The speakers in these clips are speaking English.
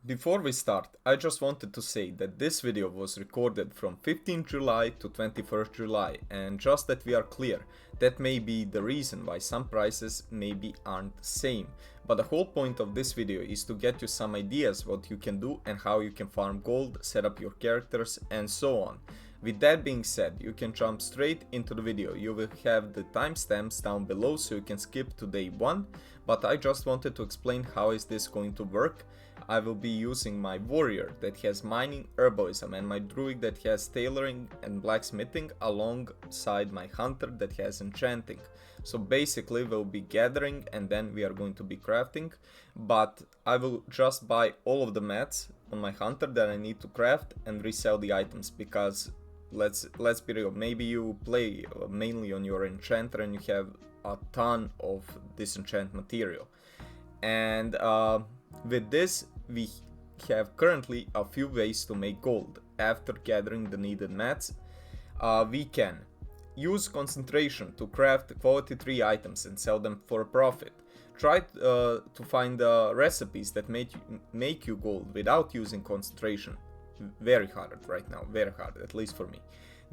Before we start, I just wanted to say that this video was recorded from 15th July to 21st July, and just that we are clear, that may be the reason why some prices maybe aren't the same. But the whole point of this video is to get you some ideas what you can do and how you can farm gold, set up your characters and so on. With that being said, you can jump straight into the video. You will have the timestamps down below so you can skip to day 1, but I just wanted to explain how is this going to work. I will be using my warrior that has mining, herbalism, and my druid that has tailoring and blacksmithing alongside my hunter that has enchanting. So basically we'll be gathering and then we are going to be crafting, but I will just buy all of the mats on my hunter that I need to craft and resell the items, because let's be real, maybe you play mainly on your enchanter and you have a ton of disenchant material, and with this we have currently a few ways to make gold. After gathering the needed mats, we can use concentration to craft quality 3 items and sell them for a profit. Try to find recipes that make you gold without using concentration. Very hard right now, very hard, at least for me.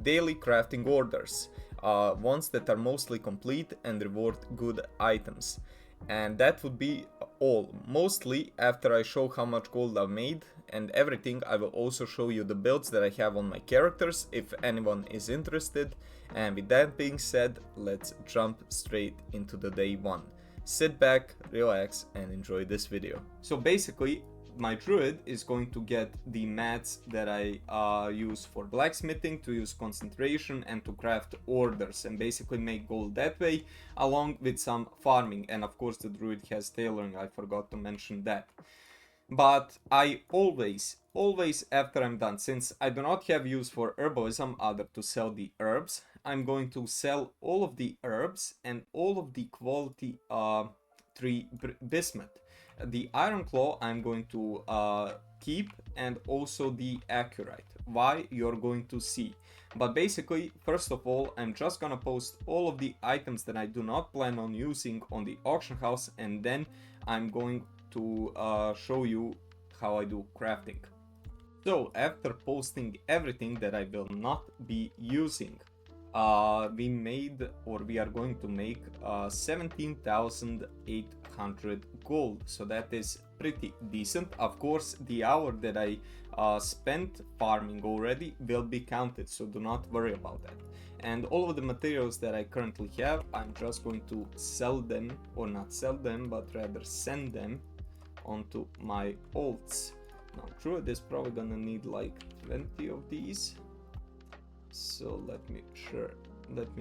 Daily crafting orders, ones that are mostly complete and reward good items. And that would be all. Mostly after I show how much gold I've made and everything, I will also show you the builds that I have on my characters if anyone is interested. And with that being said, let's jump straight into the day 1. Sit back, relax and enjoy this video. So basically, my druid is going to get the mats that I use for blacksmithing, to use concentration and to craft orders and basically make gold that way, along with some farming. And of course the druid has tailoring, I forgot to mention that. But I always after I'm done, since I do not have use for herbalism other to sell the herbs, I'm going to sell all of the herbs and all of the quality 3 bismuth. The iron claw I'm going to keep, and also the accurate. Why, you're going to see. But basically, first of all, I'm just gonna post all of the items that I do not plan on using on the auction house, and then I'm going to show you how I do crafting. So after posting everything that I will not be using, we are going to make 17,800 gold, so that is pretty decent. Of course, the hour that I spent farming already will be counted, so do not worry about that. And all of the materials that I currently have, I'm just going to sell them, or not sell them, but rather send them onto my alts. Now Druid is probably gonna need like 20 of these. So let me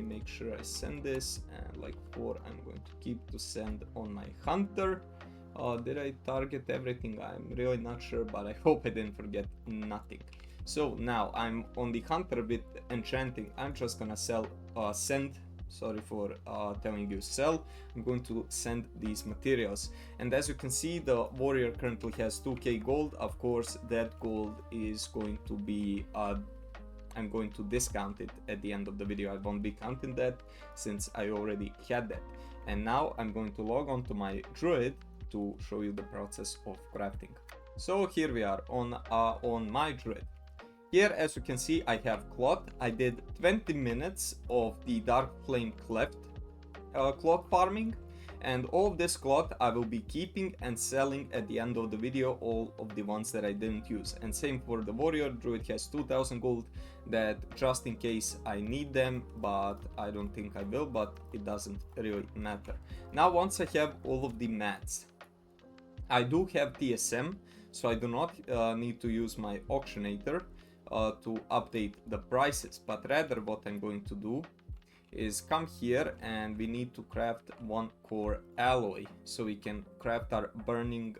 make sure I send this, and like 4 I'm going to keep to send on my hunter. Did I target everything? I'm really not sure, but I hope I didn't forget nothing. So now I'm on the hunter with enchanting. I'm just gonna send, sorry for telling you sell. I'm going to send these materials, and as you can see, the warrior currently has 2k gold. Of course that gold is going to be I'm going to discount it at the end of the video. I won't be counting that since I already had that. And now I'm going to log on to my druid to show you the process of crafting. So here we are on my druid. Here, as you can see, I have cloth. I did 20 minutes of the dark flame cleft cloth farming, and all of this cloth I will be keeping and selling at the end of the video, all of the ones that I didn't use. And same for the warrior. Druid has 2000 gold, that just in case I need them, but I don't think I will, but it doesn't really matter. Now once I have all of the mats, I do have TSM, so I do not need to use my auctionator to update the prices, but rather what I'm going to do is come here, and we need to craft 1 core alloy so we can craft our burning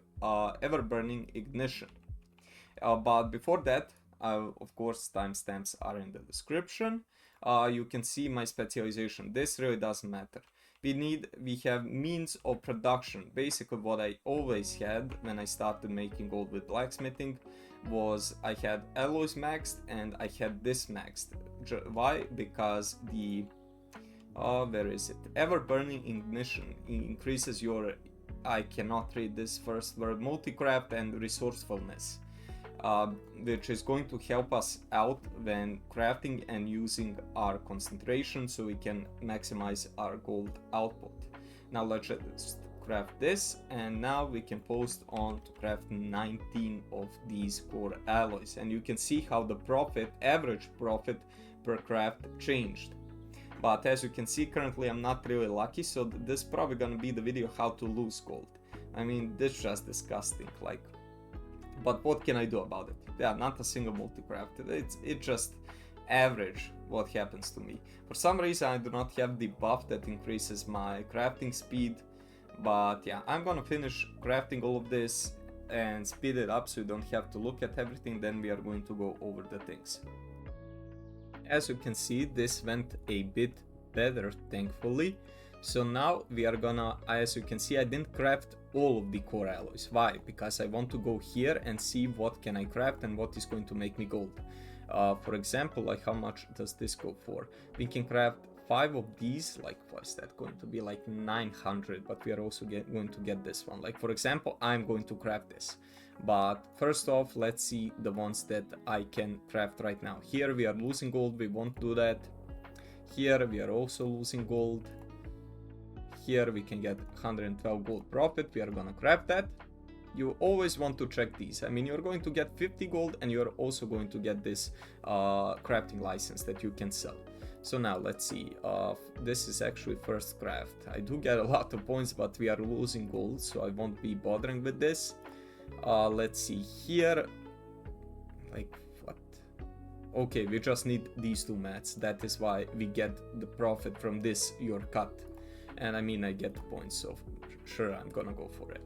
ever burning ignition. But before that, of course timestamps are in the description. You can see my specialization. This really doesn't matter. We have means of production. Basically what I always had when I started making gold with blacksmithing was I had alloys maxed and I had this maxed. Why? Because the where is it? Ever burning ignition increases your I cannot read this first word, multi-craft and resourcefulness, which is going to help us out when crafting and using our concentration so we can maximize our gold output. Now let's just craft this, and now we can post on to craft 19 of these core alloys, and you can see how the profit, average profit per craft changed. But as you can see, currently I'm not really lucky, so this is probably gonna be the video how to lose gold. I mean, this is just disgusting, like, but what can I do about it? Yeah, not a single multi-craft, it's just average what happens to me. For some reason I do not have the buff that increases my crafting speed, but yeah, I'm gonna finish crafting all of this and speed it up so you don't have to look at everything, then we are going to go over the things. As you can see, this went a bit better, thankfully. So now we are gonna, as you can see, I didn't craft all of the core alloys. Why? Because I want to go here and see what can I craft and what is going to make me gold. For example, like how much does this go for? We can craft 5 of these, like what is that going to be, like 900, but we are also going to get this one. Like for example, I'm going to craft this. But first off, let's see the ones that I can craft right now. Here we are losing gold, we won't do that. Here we are also losing gold. Here we can get 112 gold profit, we are gonna craft that. You always want to check these. I mean, you're going to get 50 gold and you're also going to get this crafting license that you can sell. So now let's see, this is actually first craft. I do get a lot of points, but we are losing gold, so I won't be bothering with this. Let's see here, like what? Okay, we just need these 2 mats. That is why we get the profit from this, your cut. And I mean, I get the points, so sure, I'm gonna go for it.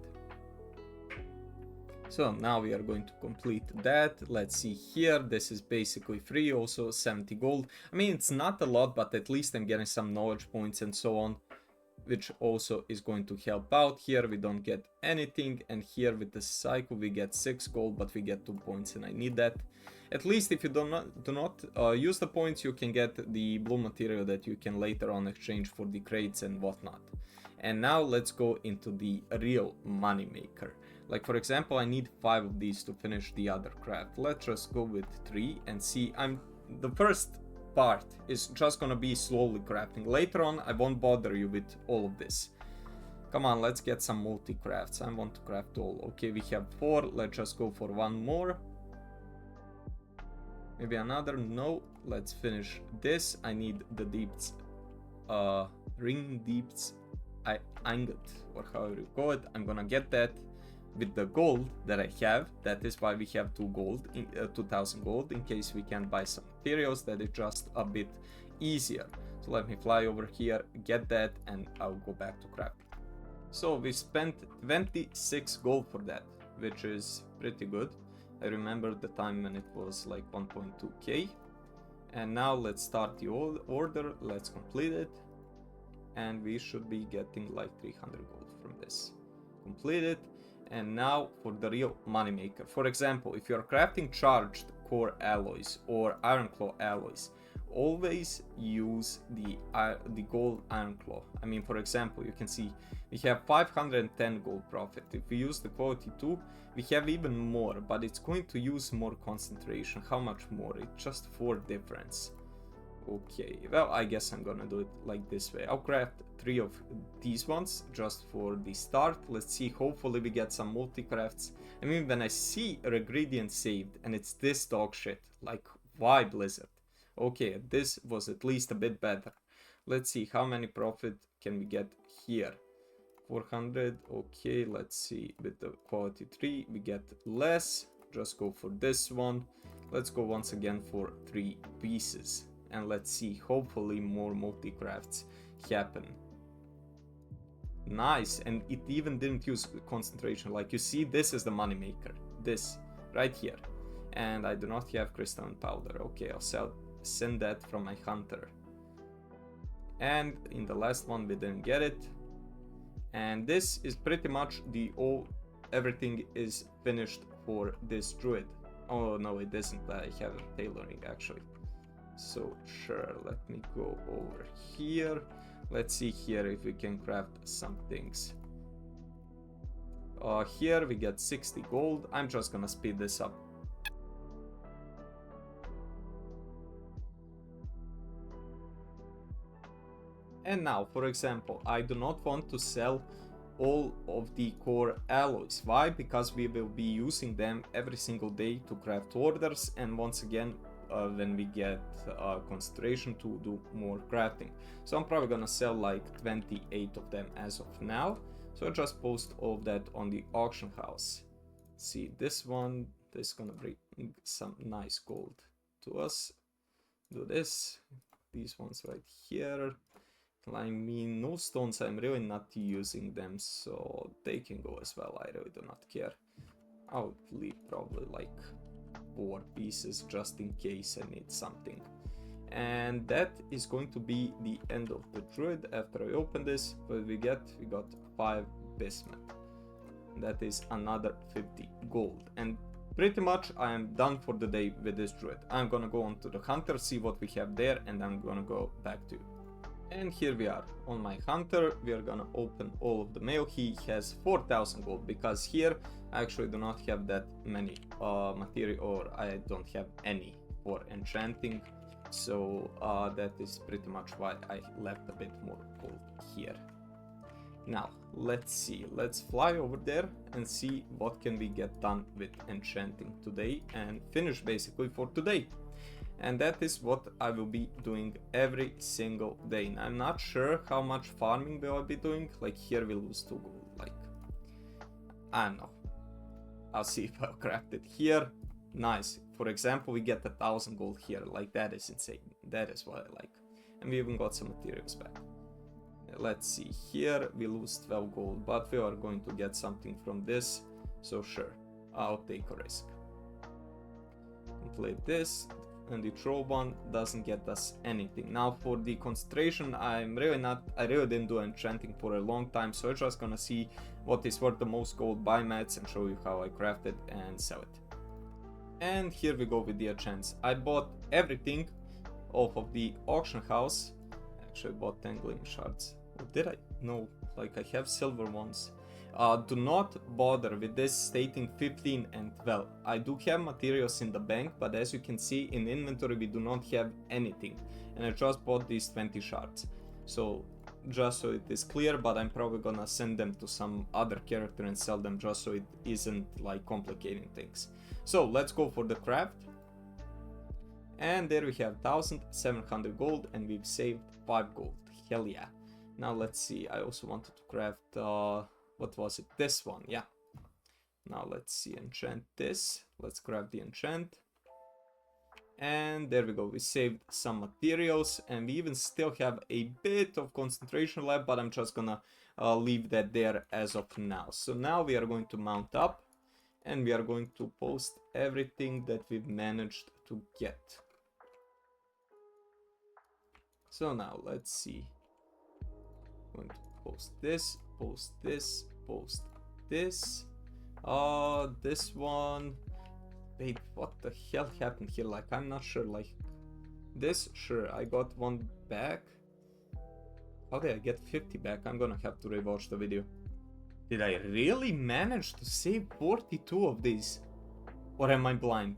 So now we are going to complete that. Let's see here, this is basically free, also 70 gold. I mean, it's not a lot, but at least I'm getting some knowledge points and so on, which also is going to help out. Here we don't get anything, and here with the cycle we get 6 gold, but we get 2 points, and I need that. At least if you do not use the points, you can get the blue material that you can later on exchange for the crates and whatnot. And now let's go into the real money maker. Like for example, I need 5 of these to finish the other craft. Let's just go with 3 and see. The first part is just gonna be slowly crafting. Later on, I won't bother you with all of this. Come on, let's get some multi-crafts. I want to craft all. Okay, we have 4. Let's just go for 1 more. Maybe another. No, let's finish this. I need the deeps, ring deeps, ingot, or however you call it. I'm gonna get that with the gold that I have. That is why we have 2000 gold, in case we can buy some materials. That is just a bit easier. So let me fly over here, get that, and I'll go back to crafting. So we spent 26 gold for that, which is pretty good. I remember the time when it was like 1.2k. And now let's start the order, let's complete it. And we should be getting like 300 gold from this. Complete it. And now for the real money maker. For example, if you're crafting charged core alloys or iron claw alloys, always use the gold iron claw. I mean, for example, you can see we have 510 gold profit. If we use the quality 2, we have even more, but it's going to use more concentration. How much more? It's just 4 difference. Okay, well, I guess I'm gonna do it like this way. I'll craft 3 of these ones just for the start. Let's see, hopefully we get some multi-crafts. I mean, when I see a ingredient saved and it's this dog shit, like, why Blizzard? Okay, this was at least a bit better. Let's see, how many profit can we get here? 400, okay, let's see, with the quality 3 we get less. Just go for this one. Let's go once again for 3 pieces. And let's see, hopefully more multi-crafts happen. Nice, and it even didn't use concentration. Like you see, this is the money maker, this right here. And I do not have crystalline powder. Okay, I'll send that from my hunter. And in the last one we didn't get it. And this is pretty much everything is finished for this druid. Oh no, it isn't. I have tailoring actually. So sure, let me go over here. Let's see here if we can craft some things. Here we get 60 gold. I'm just gonna speed this up. And now, for example, I do not want to sell all of the core alloys. Why? Because we will be using them every single day to craft orders, and once again, when we get concentration to do more crafting. So I'm probably gonna sell like 28 of them as of now. So I just post all of that on the auction house. See, this one, this is gonna bring some nice gold to us. Do this, these ones right here. I mean, no stones, I'm really not using them, so they can go as well. I really do not care. I'll leave probably like 4 pieces just in case I need something. And that is going to be the end of the Druid. After I open this, what we got 5 bismuth. That is another 50 gold. And pretty much I am done for the day with this Druid. I'm gonna go on to the Hunter, see what we have there, and I'm gonna go back to you. And here we are on my Hunter. We are gonna open all of the mail. He has 4000 gold, because here I actually do not have that many material, or I don't have any for enchanting. So that is pretty much why I left a bit more gold here. Now let's see, let's fly over there and see what can we get done with enchanting today and finish basically for today. And that is what I will be doing every single day. And I'm not sure how much farming will I be doing. Like here we lose 2 gold. Like, I don't know. I'll see if I'll craft it here. Nice. For example, we get 1000 gold here. Like, that is insane. That is what I like. And we even got some materials back. Let's see. Here we lose 12 gold, but we are going to get something from this. So sure, I'll take a risk. Complete this. And the troll one doesn't get us anything. Now for the concentration, I really didn't do enchanting for a long time, so I'm just gonna see what is worth the most gold, buy mats, and show you how I craft it and sell it. And here we go with the enchants. I bought everything off of the auction house. Actually bought tangling shards. Or did I? No, like I have silver ones. Do not bother with this stating 15 and 12. I do have materials in the bank, but as you can see in inventory we do not have anything. And I just bought these 20 shards. So just so it is clear, but I'm probably gonna send them to some other character and sell them just so it isn't like complicating things. So let's go for the craft. And there we have 1700 gold and we've saved 5 gold. Hell yeah. Now let's see, I also wanted to craft what was it? This one, yeah. Now let's see, enchant this. Let's grab the enchant. And there we go, we saved some materials and we even still have a bit of concentration left, but I'm just gonna leave that there as of now. So now we are going to mount up and we are going to post everything that we've managed to get. So now let's see. I'm going to post this, post this, post this. This one. Wait, what the hell happened here? Like, I'm not sure. Like, this, sure, I got one back. How did I get 50 back? I'm gonna have to rewatch the video. Did I really manage to save 42 of these? Or am I blind?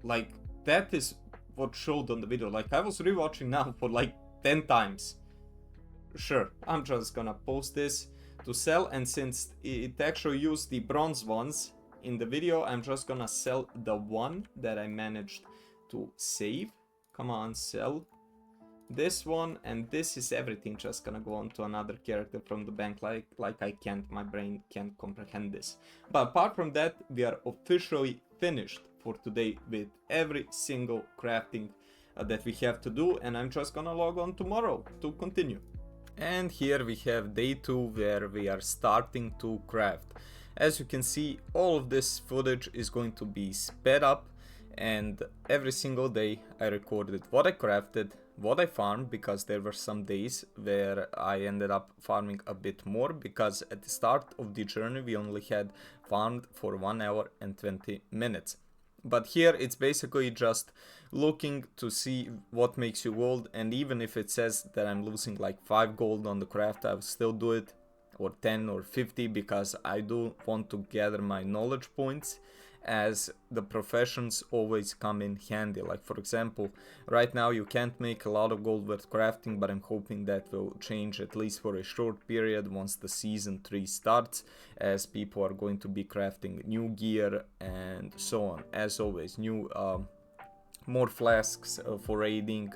Like, that is what showed on the video. Like, I was rewatching now for like 10 times. Sure, I'm just gonna post this to sell, and since it actually used the bronze ones in the video, I'm just gonna sell the one that I managed to save. Come on, sell this one, and this is everything just gonna go on to another character from the bank. Like I can't, my brain can't comprehend this. But apart from that, we are officially finished for today with every single crafting that we have to do, and I'm just gonna log on tomorrow to continue. And here we have day 2 where we are starting to craft. As you can see, all of this footage is going to be sped up, and every single day I recorded what I crafted, what I farmed, because there were some days where I ended up farming a bit more, because at the start of the journey we only had farmed for 1 hour and 20 minutes. But here it's basically just looking to see what makes you gold, and even if it says that I'm losing like 5 gold on the craft, I will still do it. or 10 or 50 because I do want to gather my knowledge points, as the professions always come in handy. Like for example, right now you can't make a lot of gold with crafting, but I'm hoping that will change at least for a short period once the season 3 starts, as people are going to be crafting new gear and so on. As always, new more flasks for raiding,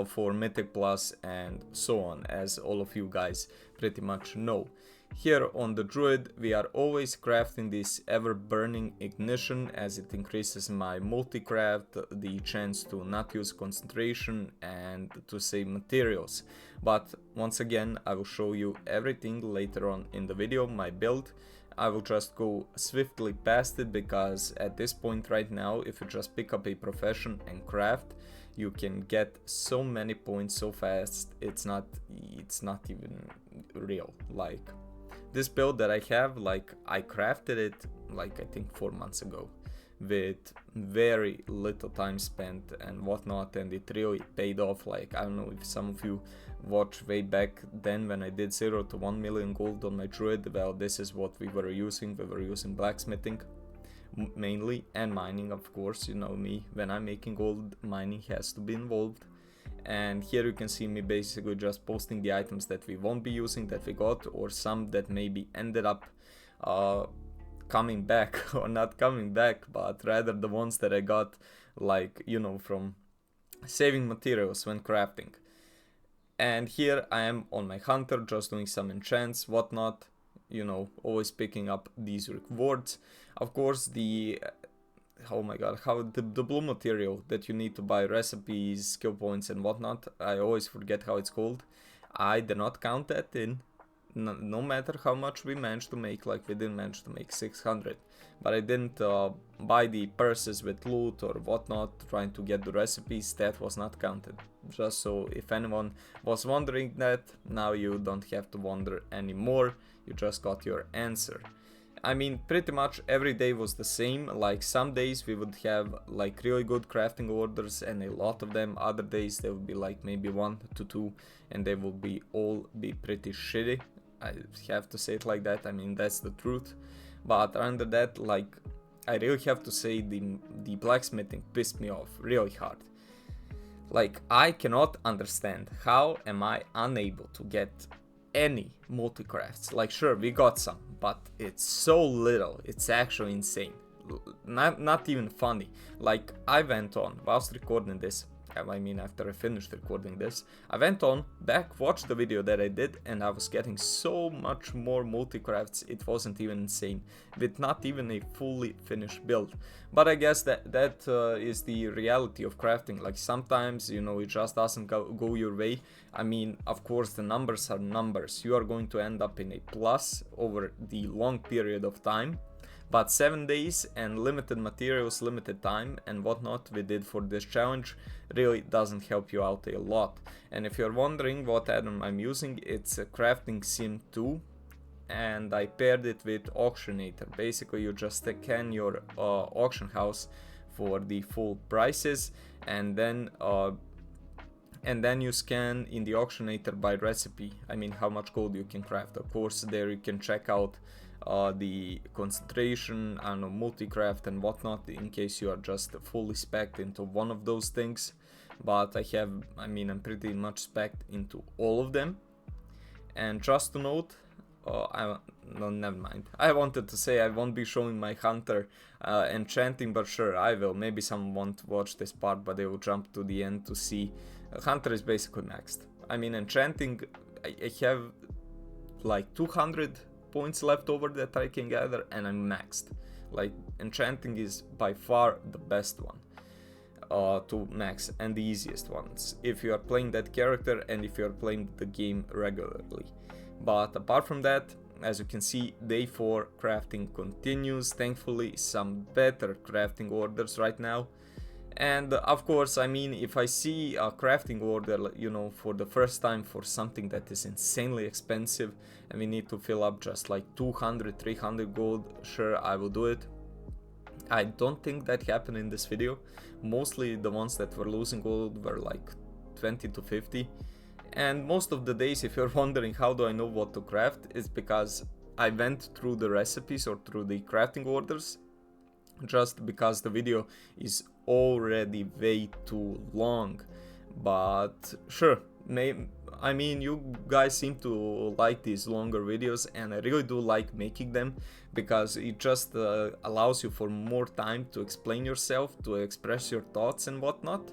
for Mythic Plus and so on, as all of you guys pretty much know. Here on the Druid we are always crafting this ever burning ignition, as it increases my multi-craft, the chance to not use concentration and to save materials. But once again, I will show you everything later on in the video, my build. I will just go swiftly past it, because at this point right now, if you just pick up a profession and craft, you can get so many points so fast, it's not even real. Like this build that I have, like I crafted it like I think 4 months ago with very little time spent and whatnot, and it really paid off. Like I don't know if some of you watched way back then when I did 0 to 1 million gold on my Druid. Well, this is what we were using. We were using blacksmithing mainly, and mining, of course. You know me, when I'm making gold, mining has to be involved. And here you can see me basically just posting the items that we won't be using, that we got, or some that maybe ended up coming back or not coming back, but rather the ones that I got, like, you know, from saving materials when crafting. And here I am on my hunter, just doing some enchants, whatnot, you know, always picking up these rewards. Of course, the oh my god, how the blue material that you need to buy recipes, skill points and whatnot, I always forget how it's called. I did not count that in, no matter how much we managed to make. Like we didn't manage to make 600, but I didn't buy the purses with loot or whatnot trying to get the recipes. That was not counted. Just so if anyone was wondering that, now you don't have to wonder anymore, you just got your answer. I mean, pretty much every day was the same. Like some days we would have like really good crafting orders and a lot of them. Other days there would be like maybe 1 to 2, and they will be all pretty shitty. I have to say it like that. I mean, that's the truth. But under that, like, I really have to say the blacksmithing pissed me off really hard. Like, I cannot understand how am I unable to get any multi-crafts. Like, sure, we got some, but it's so little, it's actually insane. Not even funny. Like, I went on whilst recording this, I mean after I finished recording this, I went on back, watched the video that I did, and I was getting so much more multi-crafts, it wasn't even insane, with not even a fully finished build. But I guess that is the reality of crafting. Like sometimes, you know, it just doesn't go your way. I mean, of course the numbers are numbers, you are going to end up in a plus over the long period of time. But 7 days and limited materials, limited time and whatnot we did for this challenge really doesn't help you out a lot. And if you're wondering what add-on I'm using, it's a Crafting Sim 2, and I paired it with Auctionator. Basically you just scan your auction house for the full prices, and then you scan in the Auctionator by recipe. I mean how much gold you can craft. Of course there you can check out the concentration, I don't know, multi-craft and whatnot, in case you are just fully specced into one of those things. But I'm pretty much specced into all of them. And just to note, no, never mind. I wanted to say I won't be showing my hunter enchanting, but sure, I will. Maybe someone won't watch this part, but they will jump to the end to see. Hunter is basically maxed. I mean, enchanting, I have like 200 points left over that I can gather, and I'm maxed. Like, enchanting is by far the best one to max, and the easiest ones if you are playing that character and if you are playing the game regularly. But apart from that, as you can see, day 4 crafting continues. Thankfully some better crafting orders right now. And of course, I mean, if I see a crafting order, you know, for the first time for something that is insanely expensive and we need to fill up just like 200, 300 gold, sure, I will do it. I don't think that happened in this video. Mostly the ones that were losing gold were like 20 to 50. And most of the days, if you're wondering how do I know what to craft, is because I went through the recipes or through the crafting orders, just because the video is already way too long. But sure, I mean, you guys seem to like these longer videos, and I really do like making them because it just allows you for more time to explain yourself, to express your thoughts and whatnot.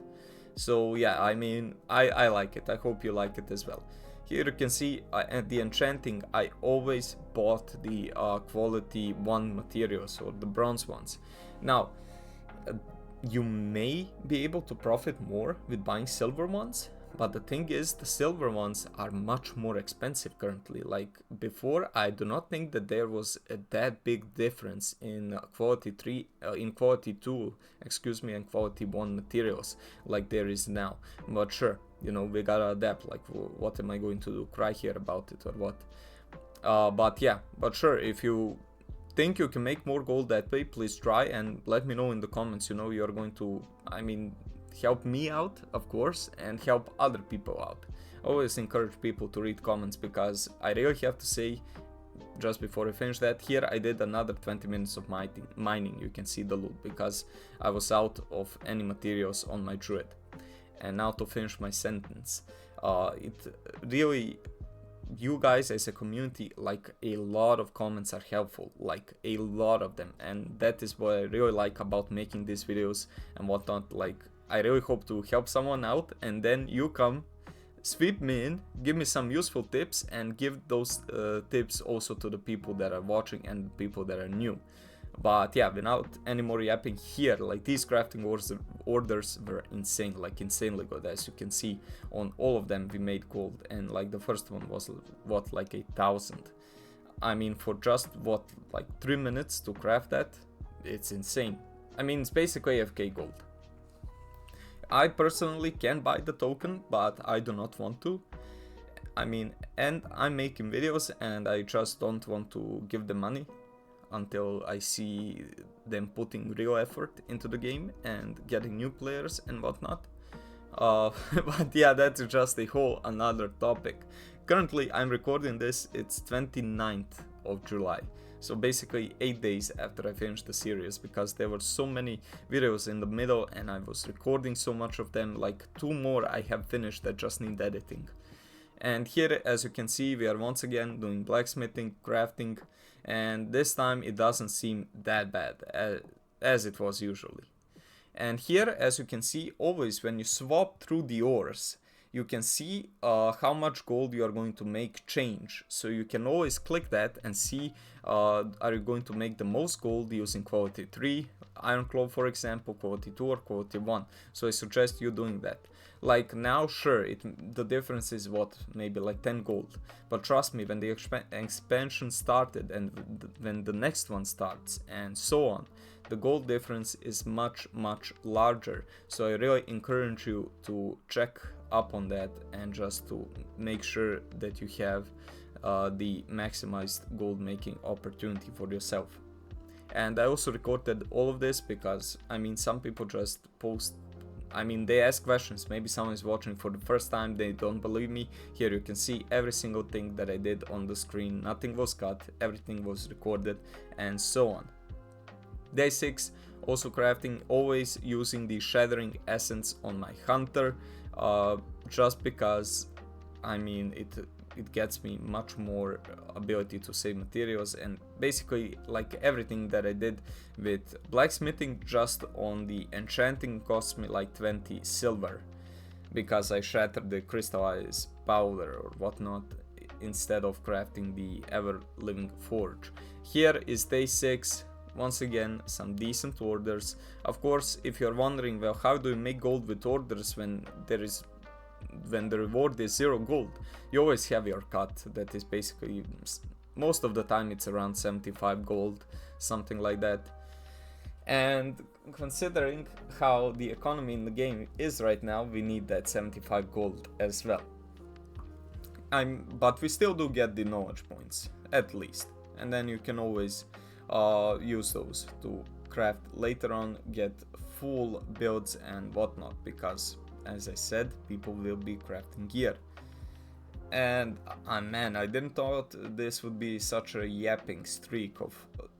So yeah, I mean, I like it. I hope you like it as well. Here you can see at the enchanting, I always bought the quality 1 materials, or the bronze ones. Now, you may be able to profit more with buying silver ones, but the thing is, the silver ones are much more expensive currently. Like before, I do not think that there was that big difference in quality 2, and quality 1 materials like there is now. But sure, you know, we gotta adapt. Like, what am I going to do? Cry here about it or what? But yeah, but sure, if you think you can make more gold that way, please try and let me know in the comments. You know, you're going to, I mean, help me out, of course, and help other people out. I always encourage people to read comments, because I really have to say, just before I finish that, here I did another 20 minutes of mining. You can see the loot, because I was out of any materials on my Druid. And now to finish my sentence, it really, you guys as a community, like, a lot of comments are helpful, like a lot of them, and that is what I really like about making these videos and whatnot. Like, I really hope to help someone out, and then you come, sweep me in, give me some useful tips, and give those tips also to the people that are watching and people that are new. But yeah, without any more yapping, here, like, these crafting orders were insane, like insanely good. As you can see, on all of them we made gold, and like the first one was what, like 1,000. I mean, for just what, like 3 minutes to craft that, it's insane. I mean, it's basically AFK gold. I personally can buy the token, but I do not want to. I mean, and I'm making videos and I just don't want to give them money until I see them putting real effort into the game and getting new players and whatnot. But yeah, that's just a whole another topic. Currently, I'm recording this, it's 29th of July. So basically 8 days after I finished the series, because there were so many videos in the middle and I was recording so much of them. Like 2 more I have finished that just need editing. And here, as you can see, we are once again doing blacksmithing, crafting, and this time it doesn't seem that bad as it was usually. And here, as you can see, always when you swap through the ores, you can see how much gold you are going to make change. So you can always click that and see, are you going to make the most gold using quality 3, iron claw for example, quality 2 or quality 1. So I suggest you doing that. Like now, sure, the difference is what, maybe like 10 gold. But trust me, when the expansion started and when the next one starts and so on, the gold difference is much larger. So I really encourage you to check up on that and just to make sure that you have the maximized gold making opportunity for yourself. And I also recorded all of this because, I mean, some people just post, I mean, they ask questions. Maybe someone is watching for the first time, they don't believe me. Here you can see every single thing that I did on the screen. Nothing was cut, everything was recorded, and so on. Day 6, also crafting, always using the shattering essence on my hunter, just because, I mean, it gets me much more ability to save materials, and basically like everything that I did with blacksmithing just on the enchanting cost me like 20 silver, because I shattered the crystallized powder or whatnot instead of crafting the ever-living forge. Here is day 6. Once again, some decent orders. Of course, if you're wondering, well, how do you make gold with orders when the reward is 0 gold? You always have your cut. That is basically, most of the time it's around 75 gold, something like that. And considering how the economy in the game is right now, we need that 75 gold as well. But we still do get the knowledge points, at least. And then you can always use those to craft later on, get full builds and whatnot, because as I said, people will be crafting gear. And man, I didn't thought this would be such a yapping streak of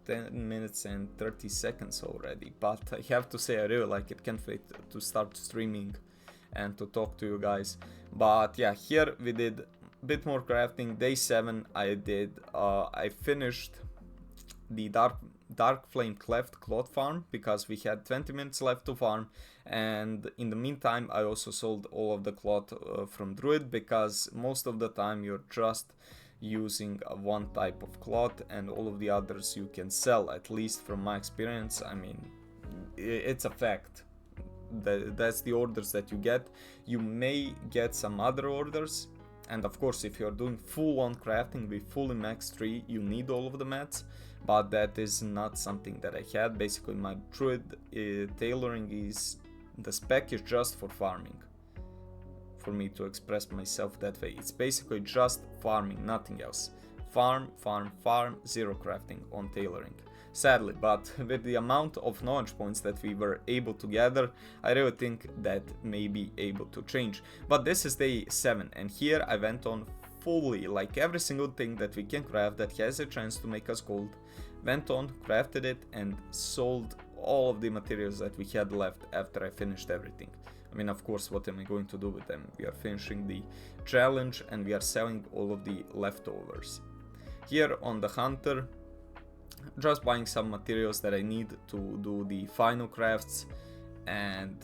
10 minutes and 30 seconds already, but I have to say I really like it. Can't wait to start streaming and to talk to you guys. But yeah, here we did a bit more crafting. Day 7 I finished the dark flame cleft cloth farm because we had 20 minutes left to farm, and in the meantime I also sold all of the cloth from Druid, because most of the time you're just using one type of cloth and all of the others you can sell, at least from my experience. I mean, it's a fact. That's the orders that you get. You may get some other orders, and of course if you're doing full on crafting with fully max 3, you need all of the mats, but that is not something that I had. Basically my Druid tailoring is, the spec is just for farming, for me to express myself that way. It's basically just farming, nothing else. Farm, farm, farm, zero crafting on tailoring. Sadly, but with the amount of knowledge points that we were able to gather, I really think that may be able to change. But this is day 7, and here I went on fully, like every single thing that we can craft that has a chance to make us gold, went on, crafted it, and sold all of the materials that we had left after I finished everything. I mean, of course, what am I going to do with them? We are finishing the challenge and we are selling all of the leftovers. Here on the Hunter, just buying some materials that I need to do the final crafts and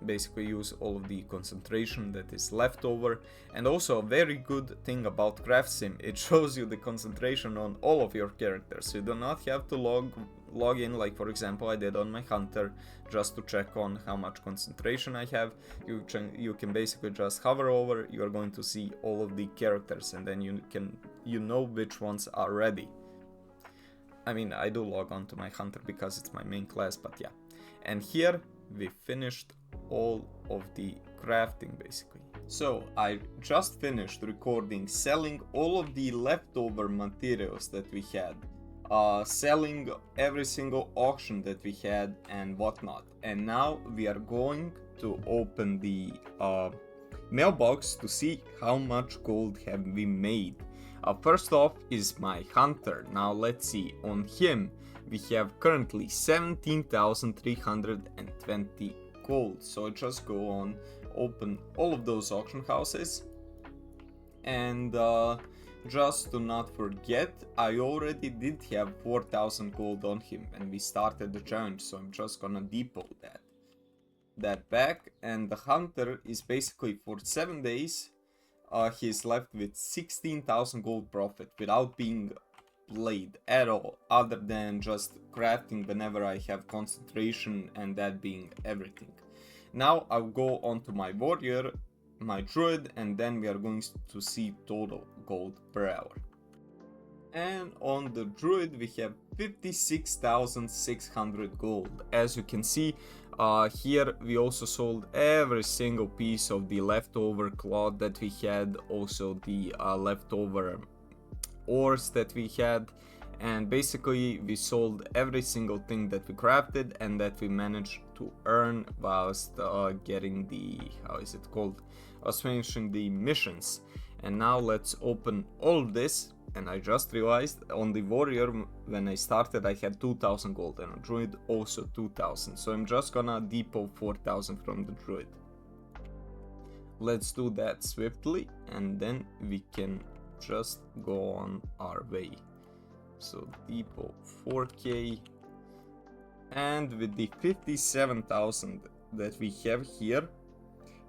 basically use all of the concentration that is left over. And also a very good thing about Craft Sim, it shows you the concentration on all of your characters. You do not have to log in, like for example I did on my Hunter, just to check on how much concentration I have. You can basically just hover over, you are going to see all of the characters, and then you know which ones are ready. I mean, I do log on to my Hunter because it's my main class, but yeah. And here we finished all of the crafting basically. So I just finished recording selling all of the leftover materials that we had, selling every single auction that we had and whatnot. And now we are going to open the mailbox to see how much gold have we made. First off is my Hunter. Now let's see, on him we have currently 17,320 gold. So I just go on, open all of those auction houses, and just to not forget, I already did have 4,000 gold on him when we started the challenge, so I'm just gonna depot that back. And the Hunter is basically for 7 days, he's left with 16,000 gold profit without being played at all, other than just crafting whenever I have concentration, and that being everything. Now I'll go on to my warrior, my Druid, and then we are going to see total gold per hour. And on the Druid we have 56,600 gold. As you can see, here we also sold every single piece of the leftover cloth that we had, also the leftover ores that we had, and basically we sold every single thing that we crafted and that we managed to earn whilst getting the, how is it called, I was finishing the missions. And now let's open all of this. And I just realized on the warrior, when I started, I had 2,000 gold, and on Druid also 2,000. So I'm just gonna depot 4,000 from the Druid. Let's do that swiftly, and then we can just go on our way. So depot 4k, and with the 57,000 that we have here,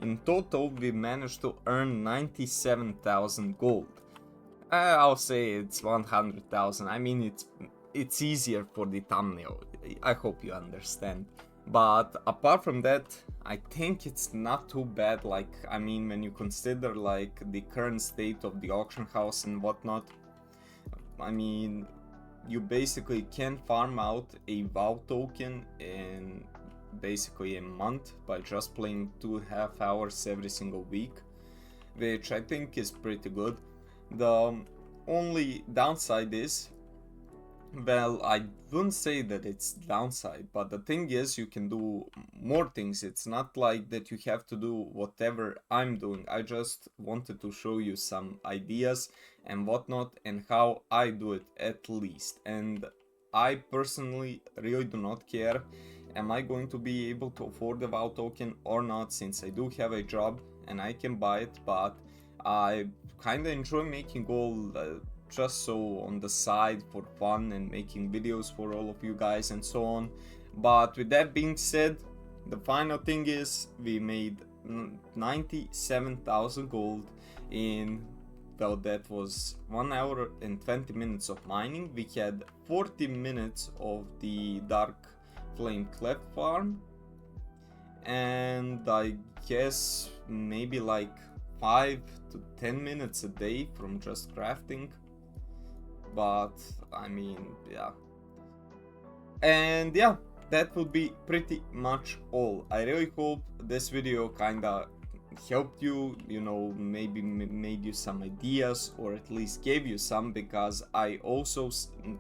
in total we managed to earn 97,000 gold. I'll say it's 100,000. I mean, it's easier for the thumbnail. I hope you understand. But apart from that, I think it's not too bad. Like, I mean, when you consider like the current state of the auction house and whatnot, I mean, you basically can farm out a WoW token in basically a month by just playing 2.5 hours every single week, which I think is pretty good. The only downside is Well, I wouldn't say that it's downside, but the thing is, you can do more things. It's not like that you have to do whatever I'm doing. I just wanted to show you some ideas and whatnot and how I do it at least. And I personally really do not care. Am I going to be able to afford the WoW token or not, since I do have a job and I can buy it, but I kinda enjoy making gold just so on the side for fun and making videos for all of you guys and so on. But with that being said, the final thing is we made 97,000 gold in, well, that was 1 hour and 20 minutes of mining. We had 40 minutes of the Dark Flame Cleft farm, and I guess maybe like 5 to 10 minutes a day from just crafting. But I mean, yeah. And yeah, that would be pretty much all. I really hope this video kinda helped you, you know, maybe made you some ideas, or at least gave you some, because I also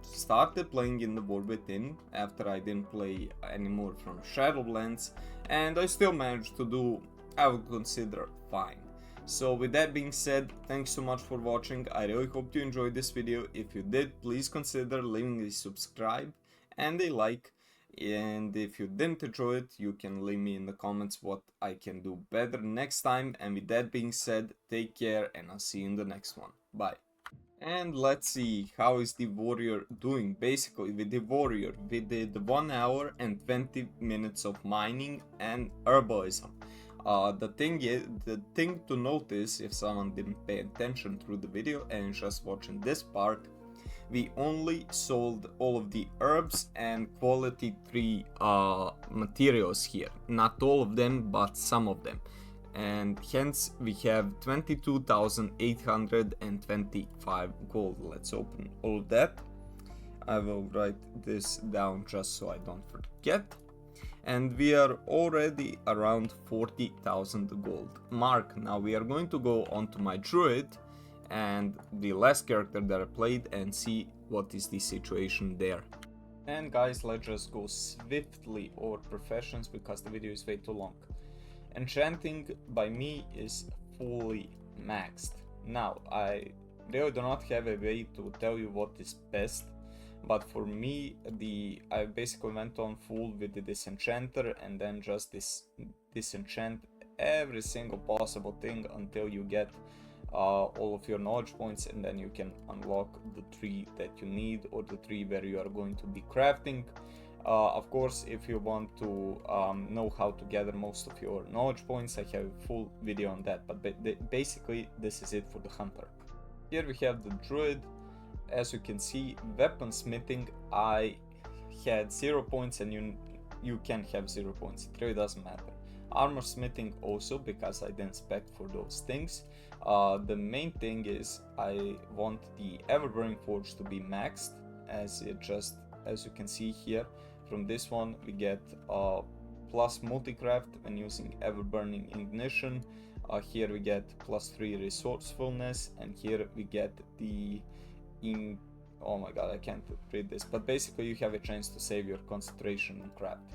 started playing in the War Within after I didn't play anymore from Shadowlands, and I still managed to do, I would consider, fine. So with that being said, thanks so much for watching. I really hope you enjoyed this video. If you did, please consider leaving a subscribe and a like. And if you didn't enjoy it, you can leave me in the comments what I can do better next time. And with that being said, take care and I'll see you in the next one. Bye. And let's see, how is the warrior doing? Basically, with the warrior, we did 1 hour and 20 minutes of mining and herbalism. The thing to notice, if someone didn't pay attention through the video and is just watching this part, we only sold all of the herbs and quality 3 materials here. Not all of them, but some of them. And hence we have 22,825 gold. Let's open all of that. I will write this down just so I don't forget. And we are already around 40,000 gold mark. Now we are going to go on to my Druid and the last character that I played and see what is the situation there. And guys, let's just go swiftly over professions because the video is way too long. Enchanting by me is fully maxed. Now I really do not have a way to tell you what is best, but for me, I basically went on full with the disenchanter and then just disenchant every single possible thing until you get all of your knowledge points, and then you can unlock the tree that you need, or the tree where you are going to be crafting. Of course, if you want to know how to gather most of your knowledge points, I have a full video on that, but basically this is it for the hunter. Here we have the Druid. As you can see, weaponsmithing, I had 0 points, and you can have 0 points, it really doesn't matter. Armor smithing also, because I didn't spec for those things. The main thing is I want the Everburning Forge to be maxed, as you can see here. From this one we get plus multicraft when using Everburning Ignition. Here we get +3 resourcefulness, and here we get the oh my god, I can't read this, but basically you have a chance to save your concentration and craft.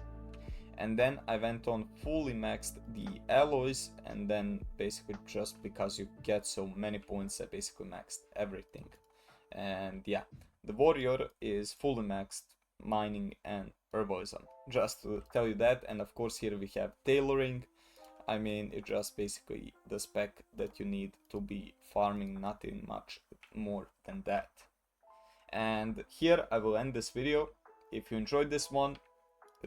And then I went on fully maxed the alloys, and then basically just because you get so many points, I basically maxed everything. And yeah, the warrior is fully maxed mining and herbalism, just to tell you that. And of course here we have tailoring. I mean, it's just basically the spec that you need to be farming, nothing much more than that. And here I will end this video. If you enjoyed this one,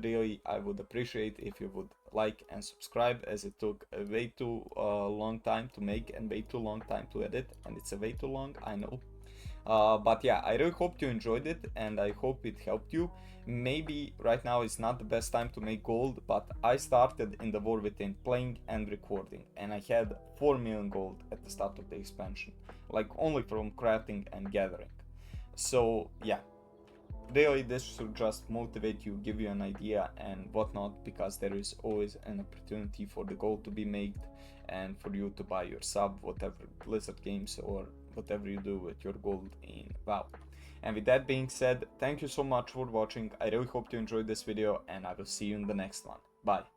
really I would appreciate if you would like and subscribe, as it took a way too long time to make and way too long time to edit, and it's a way too long, I know. But yeah, I really hope you enjoyed it, and I hope it helped you. Maybe right now is not the best time to make gold, but I started in the War Within playing and recording, and I had 4 million gold at the start of the expansion, like only from crafting and gathering. So yeah, really this should just motivate you, give you an idea and whatnot, because there is always an opportunity for the gold to be made and for you to buy your sub, whatever Blizzard games or whatever you do with your gold in WoW. And with that being said, thank you so much for watching. I really hope you enjoyed this video, and I will see you in the next one. Bye.